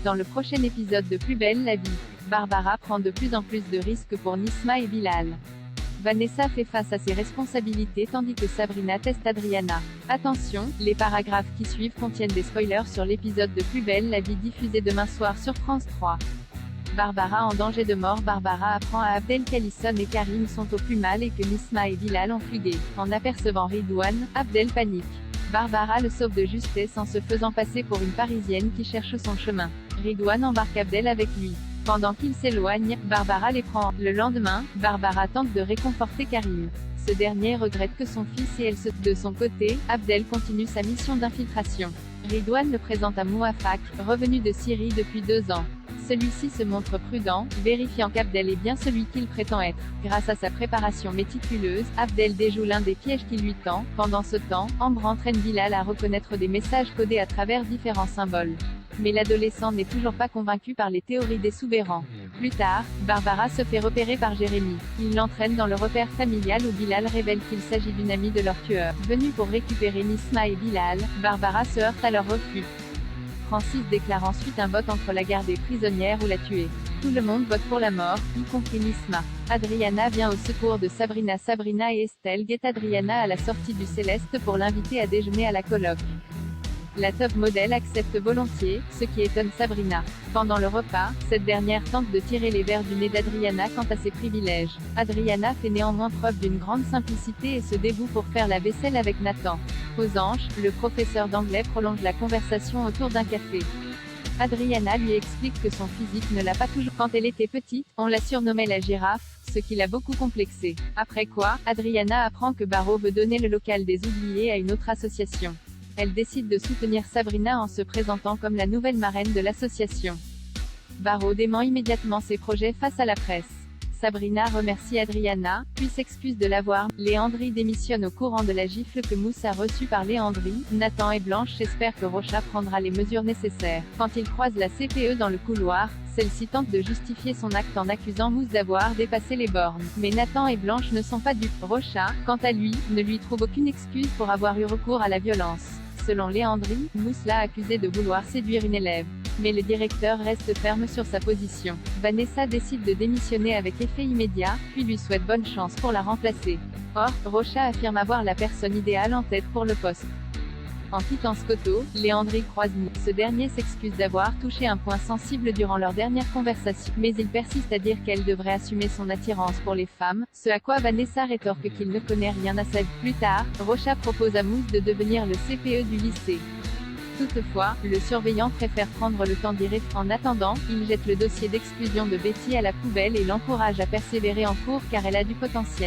Dans le prochain épisode de Plus belle la vie, Barbara prend de plus en plus de risques pour Nisma et Bilal. Vanessa fait face à ses responsabilités tandis que Sabrina teste Adriana. Attention, les paragraphes qui suivent contiennent des spoilers sur l'épisode de Plus belle la vie diffusé demain soir sur France 3. Barbara en danger de mort. Barbara apprend à Abdel qu'Alison et Karim sont au plus mal et que Nisma et Bilal ont fugué. En apercevant Ridouane, Abdel panique. Barbara le sauve de justesse en se faisant passer pour une Parisienne qui cherche son chemin. Ridouane embarque Abdel avec lui. Pendant qu'il s'éloigne, Barbara les prend. Le lendemain, Barbara tente de réconforter Karim. Ce dernier regrette que son fils et elle se... De son côté, Abdel continue sa mission d'infiltration. Ridouane le présente à Mouafak, revenu de Syrie depuis 2 ans. Celui-ci se montre prudent, vérifiant qu'Abdel est bien celui qu'il prétend être. Grâce à sa préparation méticuleuse, Abdel déjoue l'un des pièges qui lui tend. Pendant ce temps, Ambre entraîne Bilal à reconnaître des messages codés à travers différents symboles. Mais l'adolescent n'est toujours pas convaincu par les théories des soubérants. Plus tard, Barbara se fait repérer par Jérémy. Il l'entraîne dans le repère familial où Bilal révèle qu'il s'agit d'une amie de leur tueur. Venue pour récupérer Nisma et Bilal, Barbara se heurte à leur refus. Francis déclare ensuite un vote entre la garder prisonnière ou la tuer. Tout le monde vote pour la mort, y compris Nisma. Adriana vient au secours de Sabrina. Sabrina et Estelle guettent Adriana à la sortie du Céleste pour l'inviter à déjeuner à la coloc. La top modèle accepte volontiers, ce qui étonne Sabrina. Pendant le repas, cette dernière tente de tirer les vers du nez d'Adriana quant à ses privilèges. Adriana fait néanmoins preuve d'une grande simplicité et se dévoue pour faire la vaisselle avec Nathan. Aux anges, le professeur d'anglais prolonge la conversation autour d'un café. Adriana lui explique que son physique ne l'a pas toujours. Quand elle était petite, on la surnommait la girafe, ce qui l'a beaucoup complexée. Après quoi, Adriana apprend que Barreau veut donner le local des oubliés à une autre association. Elle décide de soutenir Sabrina en se présentant comme la nouvelle marraine de l'association. Barreau dément immédiatement ses projets face à la presse. Sabrina remercie Adriana, puis s'excuse de l'avoir. Léandrie démissionne au courant de la gifle que Mousse a reçue par Léandrie. Nathan et Blanche espèrent que Rocha prendra les mesures nécessaires. Quand ils croisent la CPE dans le couloir, celle-ci tente de justifier son acte en accusant Mousse d'avoir dépassé les bornes. Mais Nathan et Blanche ne sont pas dupes. Rocha, quant à lui, ne lui trouve aucune excuse pour avoir eu recours à la violence. Selon Léandrie, Mousse l'a accusé de vouloir séduire une élève. Mais le directeur reste ferme sur sa position. Vanessa décide de démissionner avec effet immédiat, puis lui souhaite bonne chance pour la remplacer. Or, Rocha affirme avoir la personne idéale en tête pour le poste. En quittant Scotto, Léandrie croise Mousse. Ce dernier s'excuse d'avoir touché un point sensible durant leur dernière conversation, mais il persiste à dire qu'elle devrait assumer son attirance pour les femmes, ce à quoi Vanessa rétorque qu'il ne connaît rien à sa vie. Plus tard, Rocha propose à Mousse de devenir le CPE du lycée. Toutefois, le surveillant préfère prendre le temps d'y réfléchir. En attendant, il jette le dossier d'exclusion de Betty à la poubelle et l'encourage à persévérer en cours car elle a du potentiel.